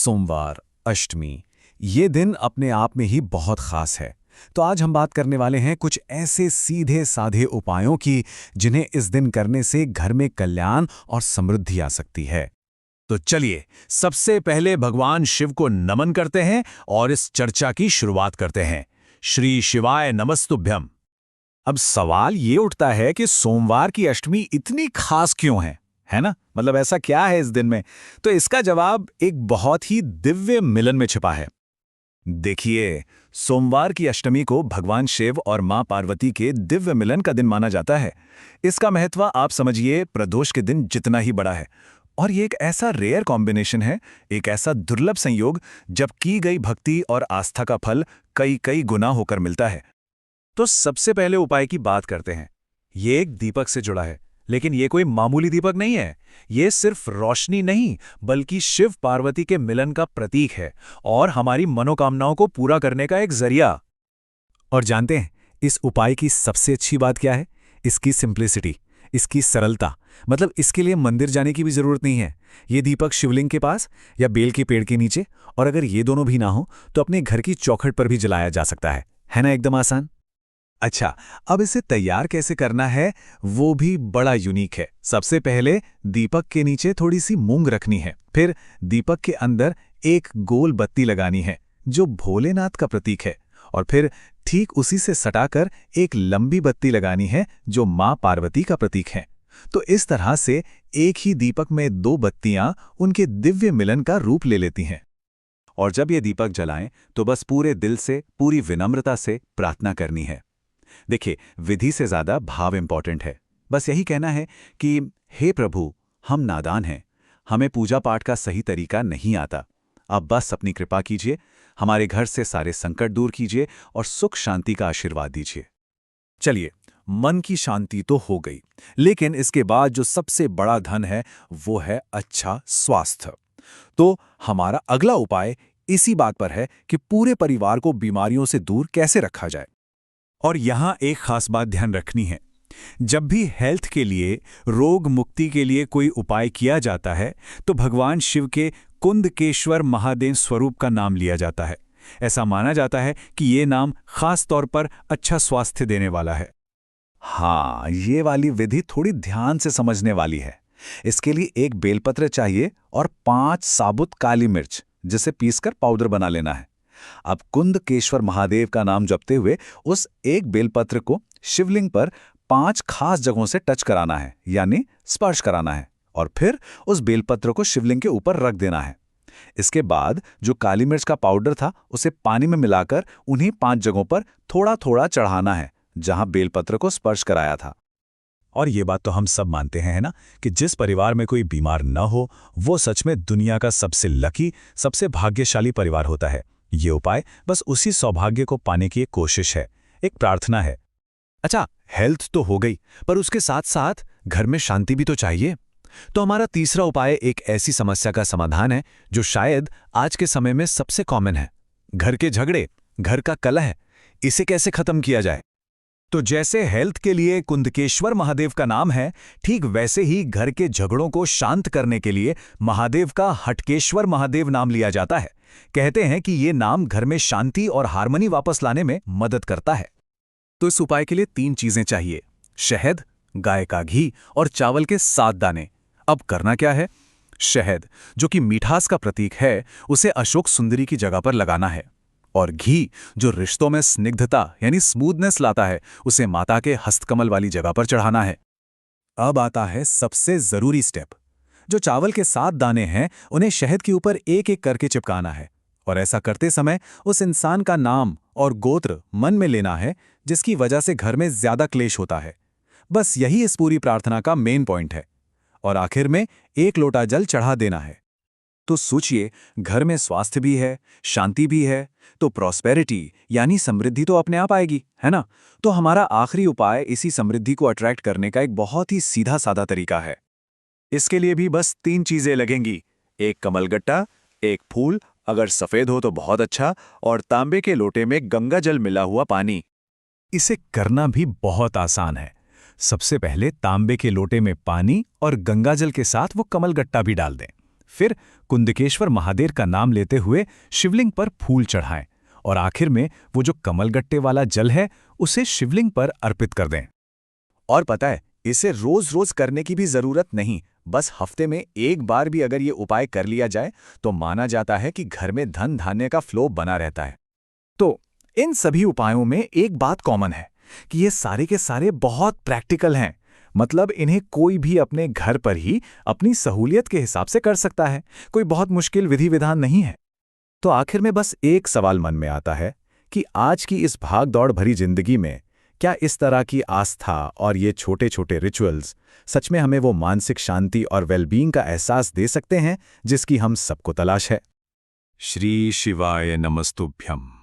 सोमवार, अष्टमी, ये दिन अपने आप में ही बहुत खास है। तो आज हम बात करने वाले हैं कुछ ऐसे सीधे साधे उपायों की जिन्हें इस दिन करने से घर में कल्याण और समृद्धि आ सकती है। तो चलिए सबसे पहले भगवान शिव को नमन करते हैं और इस चर्चा की शुरुआत करते हैं। श्री शिवाय नमस्तुभ्यम। अब सवाल ये उठता है कि सोमवार की अष्टमी इतनी खास क्यों है ना? मतलब ऐसा क्या है इस दिन में? तो इसका जवाब एक बहुत ही दिव्य मिलन में छिपा है। देखिए, सोमवार की अष्टमी को भगवान शिव और मां पार्वती के दिव्य मिलन का दिन माना जाता है। इसका महत्व आप समझिए प्रदोष के दिन जितना ही बड़ा है। और ये एक ऐसा रेयर कॉम्बिनेशन है, एक ऐसा दुर्लभ संयोग जब की गई भक्ति और आस्था का फल कई कई गुना होकर मिलता है। तो सबसे पहले उपाय की बात करते हैं। ये एक दीपक से जुड़ा है, लेकिन ये कोई मामूली दीपक नहीं है। ये सिर्फ रोशनी नहीं, बल्कि शिव पार्वती के मिलन का प्रतीक है और हमारी मनोकामनाओं को पूरा करने का एक जरिया। और जानते हैं इस उपाय की सबसे अच्छी बात क्या है? इसकी सिंप्लिसिटी, इसकी सरलता। मतलब इसके लिए मंदिर जाने की भी जरूरत नहीं है। ये दीपक शिवलिंग के पास या बेल के पेड़ के नीचे, और अगर ये दोनों भी ना हो तो अपने घर की चौखट पर भी जलाया जा सकता है ना? एकदम आसान। अच्छा, अब इसे तैयार कैसे करना है वो भी बड़ा यूनिक है। सबसे पहले दीपक के नीचे थोड़ी सी मूंग रखनी है, फिर दीपक के अंदर एक गोल बत्ती लगानी है जो भोलेनाथ का प्रतीक है, और फिर ठीक उसी से सटाकर एक लंबी बत्ती लगानी है जो मां पार्वती का प्रतीक है। तो इस तरह से एक ही दीपक में दो बत्तियां उनके दिव्य मिलन का रूप ले लेती हैं। और जब ये दीपक जलाएं तो बस पूरे दिल से, पूरी विनम्रता से प्रार्थना करनी है। देखिए, विधि से ज्यादा भाव इंपॉर्टेंट है। बस यही कहना है कि हे प्रभु, हम नादान हैं, हमें पूजा पाठ का सही तरीका नहीं आता। आप बस अपनी कृपा कीजिए, हमारे घर से सारे संकट दूर कीजिए और सुख शांति का आशीर्वाद दीजिए। चलिए, मन की शांति तो हो गई, लेकिन इसके बाद जो सबसे बड़ा धन है वो है अच्छा स्वास्थ्य। तो हमारा अगला उपाय इसी बात पर है कि पूरे परिवार को बीमारियों से दूर कैसे रखा जाए। और यहां एक खास बात ध्यान रखनी है। जब भी हेल्थ के लिए, रोग मुक्ति के लिए कोई उपाय किया जाता है तो भगवान शिव के कुंदकेश्वर महादेव स्वरूप का नाम लिया जाता है। ऐसा माना जाता है कि ये नाम खास तौर पर अच्छा स्वास्थ्य देने वाला है। हाँ, ये वाली विधि थोड़ी ध्यान से समझने वाली है। इसके लिए एक बेलपत्र चाहिए और 5 साबुत काली मिर्च, जिसे पीसकर पाउडर बना लेना है। अब कुंदकेश्वर महादेव का नाम जपते हुए उस एक बेलपत्र को शिवलिंग पर 5 खास जगहों से टच कराना है, यानी स्पर्श कराना है, और फिर उस बेलपत्र को शिवलिंग के ऊपर रख देना है। इसके बाद जो काली मिर्च का पाउडर था उसे पानी में मिलाकर उन्हीं 5 जगहों पर थोड़ा थोड़ा चढ़ाना है जहां बेलपत्र को स्पर्श कराया था। और ये बात तो हम सब मानते हैं, है ना, कि जिस परिवार में कोई बीमार न हो वो सच में दुनिया का सबसे लकी, सबसे भाग्यशाली परिवार होता है। ये उपाय बस उसी सौभाग्य को पाने की एक कोशिश है, एक प्रार्थना है। अच्छा, हेल्थ तो हो गई, पर उसके साथ साथ घर में शांति भी तो चाहिए। तो हमारा तीसरा उपाय एक ऐसी समस्या का समाधान है जो शायद आज के समय में सबसे कॉमन है। घर के झगड़े, घर का कलह। इसे कैसे खत्म किया जाए? तो जैसे हेल्थ के लिए कुंदकेश्वर महादेव का नाम है, ठीक वैसे ही घर के झगड़ों को शांत करने के लिए महादेव का हटकेश्वर महादेव नाम लिया जाता है। कहते हैं कि ये नाम घर में शांति और हार्मनी वापस लाने में मदद करता है। तो इस उपाय के लिए 3 चीजें चाहिए: शहद, गाय का घी और चावल के 7 दाने। अब करना क्या है? शहद, जो कि मिठास का प्रतीक है, उसे अशोक सुंदरी की जगह पर लगाना है, और घी, जो रिश्तों में स्निग्धता यानी स्मूथनेस लाता है, उसे माता के हस्तकमल वाली जगह पर चढ़ाना है। अब आता है सबसे जरूरी स्टेप। जो चावल के 7 दाने हैं उन्हें शहद के ऊपर एक एक करके चिपकाना है, और ऐसा करते समय उस इंसान का नाम और गोत्र मन में लेना है जिसकी वजह से घर में ज्यादा क्लेश होता है। बस यही इस पूरी प्रार्थना का मेन पॉइंट है। और आखिर में 1 लोटा जल चढ़ा देना है। तो सोचिए, घर में स्वास्थ्य भी है, शांति भी है, तो प्रॉस्पेरिटी यानी समृद्धि तो अपने आप आएगी, है ना? तो हमारा आखिरी उपाय इसी समृद्धि को अट्रैक्ट करने का एक बहुत ही सीधा साधा तरीका है। इसके लिए भी बस 3 चीजें लगेंगी: एक कमलगट्टा, एक फूल, अगर सफेद हो तो बहुत अच्छा, और तांबे के लोटे में गंगा जल मिला हुआ पानी। इसे करना भी बहुत आसान है। सबसे पहले तांबे के लोटे में पानी और गंगाजल के साथ वो कमलगट्टा भी डाल दें। फिर कुंदकेश्वर महादेव का नाम लेते हुए शिवलिंग पर फूल चढ़ाएं और आखिर में वो जो कमलगट्टे वाला जल है उसे शिवलिंग पर अर्पित कर दें। और पता है, इसे रोज रोज करने की भी जरूरत नहीं, बस हफ्ते में एक बार भी अगर ये उपाय कर लिया जाए तो माना जाता है कि घर में धन धान्य का फ्लो बना रहता है। तो इन सभी उपायों में एक बात कॉमन है कि ये सारे के सारे बहुत प्रैक्टिकल हैं। मतलब इन्हें कोई भी अपने घर पर ही अपनी सहूलियत के हिसाब से कर सकता है, कोई बहुत मुश्किल विधि विधान नहीं है। तो आखिर में बस एक सवाल मन में आता है कि आज की इस भाग-दौड़ भरी जिंदगी में क्या इस तरह की आस्था और ये छोटे छोटे रिचुअल्स सच में हमें वो मानसिक शांति और वेलबींग का एहसास दे सकते हैं जिसकी हम सबको तलाश है। श्री शिवाय नमस्तुभ्यम।